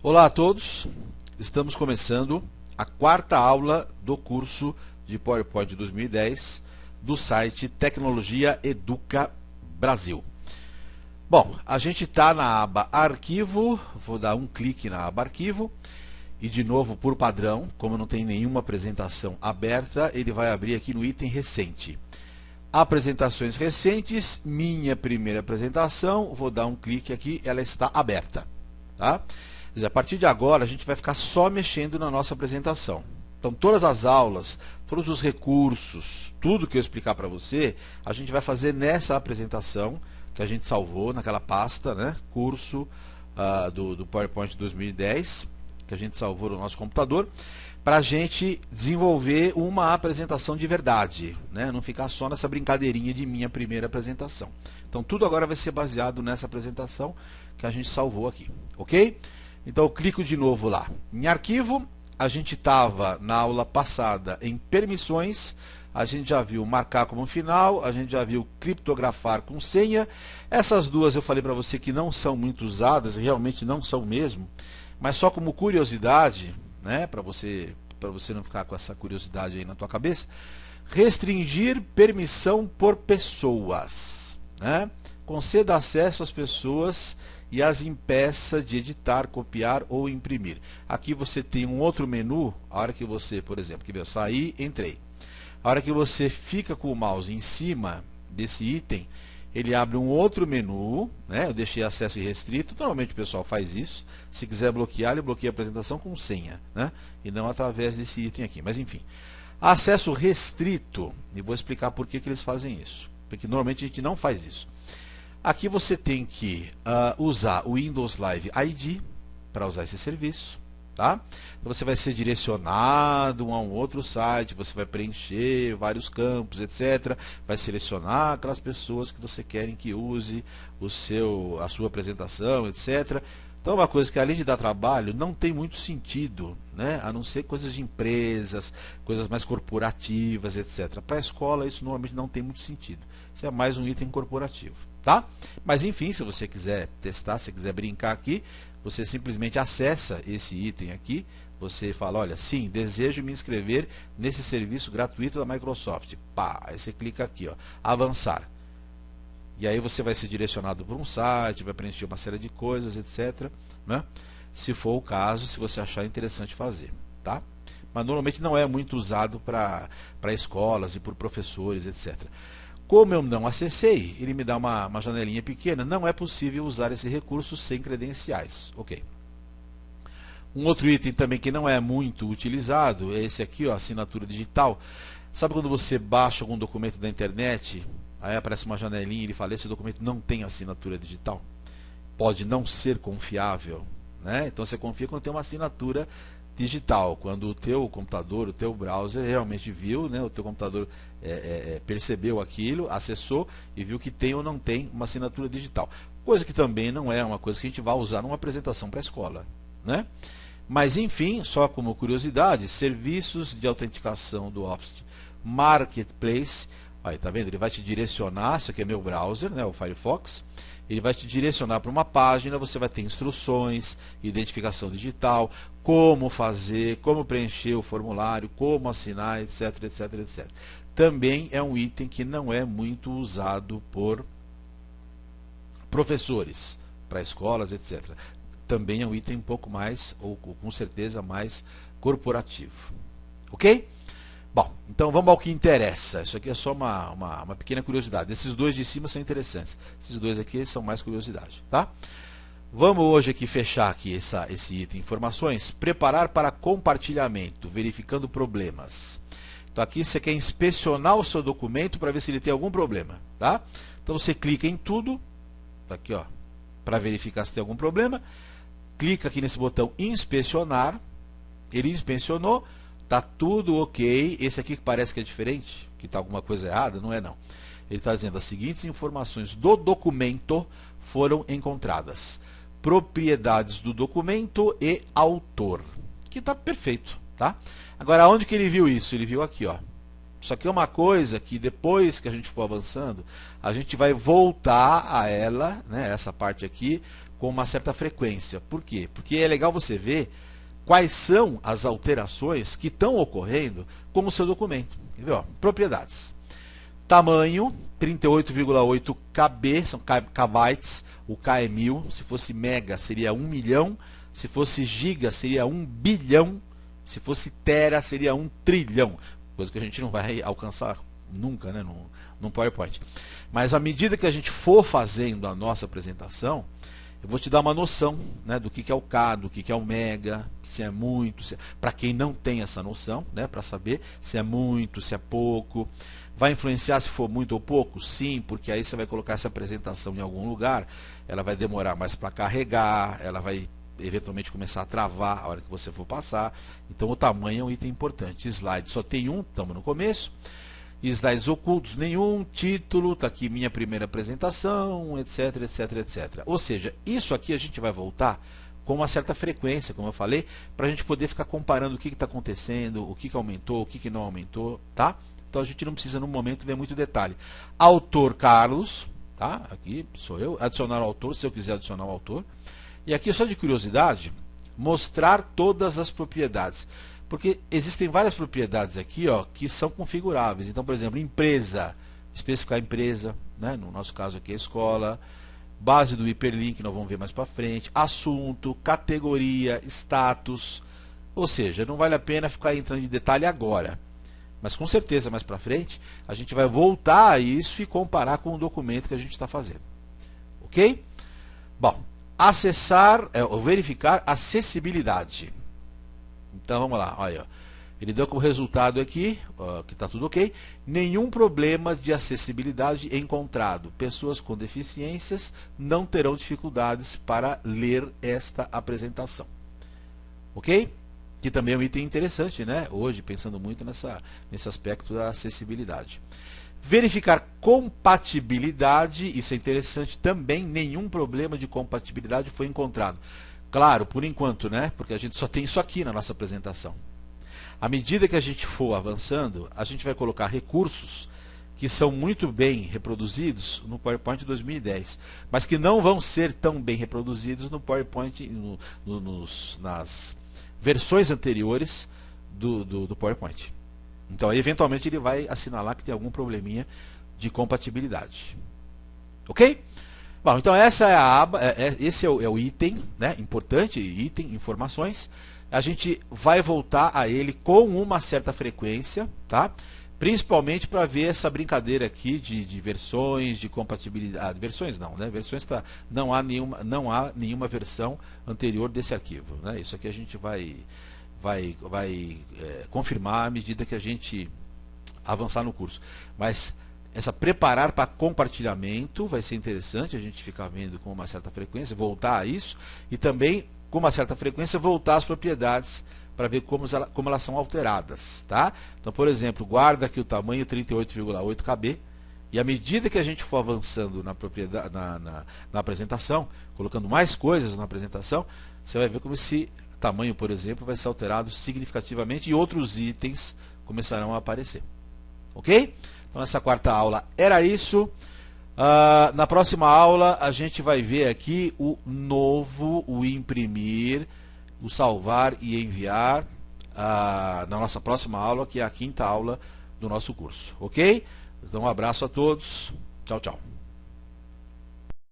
Olá a todos, estamos começando a quarta aula do curso de PowerPoint 2010 do site Tecnologia Educa Brasil. Bom, a gente está na aba Arquivo, vou dar um clique na aba Arquivo e de novo por padrão, como não tem nenhuma apresentação aberta, ele vai abrir aqui no item Recente. Apresentações recentes, minha primeira apresentação, vou dar um clique aqui, ela está aberta, tá? Quer dizer, a partir de agora a gente vai ficar só mexendo na nossa apresentação. Então todas as aulas, todos os recursos, tudo que eu explicar para você, a gente vai fazer nessa apresentação que a gente salvou naquela pasta, né? Curso do PowerPoint 2010, que a gente salvou no nosso computador, para a gente desenvolver uma apresentação de verdade, né? Não ficar só nessa brincadeirinha de minha primeira apresentação. Então tudo agora vai ser baseado nessa apresentação que a gente salvou aqui, ok? Então eu clico de novo lá em arquivo, a gente estava na aula passada em permissões, a gente já viu marcar como final, a gente já viu criptografar com senha. Essas duas eu falei para você que não são muito usadas, realmente não são mesmo, mas só como curiosidade, né, para você não ficar com essa curiosidade aí na tua cabeça. Restringir permissão por pessoas, né? Conceda acesso às pessoas e as impeça de editar, copiar ou imprimir. Aqui você tem um outro menu, a hora que você, por exemplo, que eu saí, entrei. A hora que você fica com o mouse em cima desse item, ele abre um outro menu, né? Eu deixei acesso irrestrito, normalmente o pessoal faz isso. Se quiser bloquear, ele bloqueia a apresentação com senha, né? E não através desse item aqui, mas enfim. Acesso restrito, e vou explicar por que eles fazem isso, porque normalmente a gente não faz isso. Aqui você tem que usar o Windows Live ID para usar esse serviço, tá? Então você vai ser direcionado a um outro site, você vai preencher vários campos, etc. Vai selecionar aquelas pessoas que você quer que use a sua apresentação, etc. Então é uma coisa que, além de dar trabalho, não tem muito sentido, né? A não ser coisas de empresas, coisas mais corporativas, etc. Para a escola isso normalmente não tem muito sentido. Isso é mais um item corporativo, tá? Mas enfim, se você quiser testar, se quiser brincar aqui, você simplesmente acessa esse item aqui, você fala, olha, sim, desejo me inscrever nesse serviço gratuito da Microsoft. Pá, aí você clica aqui, ó, avançar. E aí você vai ser direcionado para um site, vai preencher uma série de coisas, etc. Né? Se for o caso, se você achar interessante fazer, tá? Mas normalmente não é muito usado para escolas e por professores, etc. Como eu não acessei, ele me dá uma janelinha pequena, não é possível usar esse recurso sem credenciais. Ok. Um outro item também que não é muito utilizado é esse aqui, ó, assinatura digital. Sabe quando você baixa algum documento da internet, aí aparece uma janelinha e ele fala, esse documento não tem assinatura digital? Pode não ser confiável, né? Então você confia quando tem uma assinatura digital, quando o teu computador, o teu browser realmente viu, né, o teu computador percebeu aquilo, acessou e viu que tem ou não tem uma assinatura digital. Coisa que também não é uma coisa que a gente vai usar numa apresentação para a escola, né? Mas enfim, só como curiosidade, serviços de autenticação do Office Marketplace, aí tá vendo? Ele vai te direcionar, isso aqui é meu browser, né, o Firefox. Ele vai te direcionar para uma página, você vai ter instruções, identificação digital, como fazer, como preencher o formulário, como assinar, etc, etc, etc. Também é um item que não é muito usado por professores, para escolas, etc. Também é um item um pouco mais, ou com certeza mais corporativo. Ok? Bom, então vamos ao que interessa. Isso aqui é só uma pequena curiosidade. Esses dois de cima são interessantes. Esses dois aqui são mais curiosidade, tá? Vamos hoje aqui fechar aqui esse item informações. Preparar para compartilhamento, verificando problemas. Então aqui você quer inspecionar o seu documento para ver se ele tem algum problema, tá? Então você clica em tudo, tá aqui, ó, para verificar se tem algum problema. Clica aqui nesse botão inspecionar. Ele inspecionou. Tá tudo ok. Esse aqui que parece que é diferente, que está alguma coisa errada, não é não. Ele está dizendo as seguintes informações do documento foram encontradas. Propriedades do documento e autor. Que está perfeito, tá? Agora, onde que ele viu isso? Ele viu aqui, ó. Isso aqui é uma coisa que depois que a gente for avançando, a gente vai voltar a ela, né, essa parte aqui, com uma certa frequência. Por quê? Porque é legal você ver quais são as alterações que estão ocorrendo com o seu documento. Quer ver, ó? Propriedades. Tamanho, 38,8 KB, são kbytes, o K é 1000, se fosse mega seria 1 milhão, se fosse giga seria 1 bilhão, se fosse tera seria 1 trilhão, coisa que a gente não vai alcançar nunca, né, no PowerPoint. Mas à medida que a gente for fazendo a nossa apresentação, eu vou te dar uma noção, né, do que é o K, do que é o mega, se é muito, para quem não tem essa noção, né, para saber se é muito, se é pouco. Vai influenciar se for muito ou pouco? Sim, porque aí você vai colocar essa apresentação em algum lugar, ela vai demorar mais para carregar, ela vai eventualmente começar a travar a hora que você for passar. Então o tamanho é um item importante. Slide só tem um, estamos no começo. Slides ocultos nenhum, título, está aqui minha primeira apresentação, etc, etc, etc. Ou seja, isso aqui a gente vai voltar com uma certa frequência, como eu falei, para a gente poder ficar comparando o que está acontecendo, o que aumentou, o que não aumentou, tá? Então a gente não precisa no momento ver muito detalhe. Autor Carlos, tá? Aqui sou eu, adicionar o autor, se eu quiser adicionar o autor. E aqui, só de curiosidade, mostrar todas as propriedades. Porque existem várias propriedades aqui, ó, que são configuráveis. Então, por exemplo, empresa, especificar empresa, né? No nosso caso aqui a escola, base do hiperlink, nós vamos ver mais para frente, assunto, categoria, status. Ou seja, não vale a pena ficar entrando em detalhe agora. Mas com certeza mais para frente a gente vai voltar a isso e comparar com o documento que a gente está fazendo. Ok? Bom, acessar, ou verificar acessibilidade. Então vamos lá, olha, ó. Ele deu como resultado aqui, ó, que está tudo ok. Nenhum problema de acessibilidade encontrado. Pessoas com deficiências não terão dificuldades para ler esta apresentação. Ok? Que também é um item interessante, né? Hoje, pensando muito nesse aspecto da acessibilidade. Verificar compatibilidade, isso é interessante também, nenhum problema de compatibilidade foi encontrado. Claro, por enquanto, né? Porque a gente só tem isso aqui na nossa apresentação. À medida que a gente for avançando, a gente vai colocar recursos que são muito bem reproduzidos no PowerPoint 2010, mas que não vão ser tão bem reproduzidos no PowerPoint, nas versões anteriores do PowerPoint. Então, aí, eventualmente, ele vai assinalar que tem algum probleminha de compatibilidade. Ok? Bom, então essa é a aba, esse é o item, né, importante, item, informações. A gente vai voltar a ele com uma certa frequência, tá? Principalmente para ver essa brincadeira aqui de versões, de compatibilidade. Versões não, né? Versões não há nenhuma versão anterior desse arquivo, né? Isso aqui a gente vai confirmar à medida que a gente avançar no curso. Mas essa preparar para compartilhamento vai ser interessante a gente ficar vendo com uma certa frequência, voltar a isso, e também com uma certa frequência voltar às propriedades para ver como elas são alteradas, tá? Então, por exemplo, guarda aqui o tamanho 38,8 KB, e à medida que a gente for avançando na propriedade, na apresentação, colocando mais coisas na apresentação, você vai ver como esse tamanho, por exemplo, vai ser alterado significativamente e outros itens começarão a aparecer. Ok? Então, essa quarta aula era isso. Na próxima aula, a gente vai ver aqui o novo, o imprimir, o salvar e enviar, na nossa próxima aula, que é a quinta aula do nosso curso. Ok? Então, um abraço a todos. Tchau, tchau.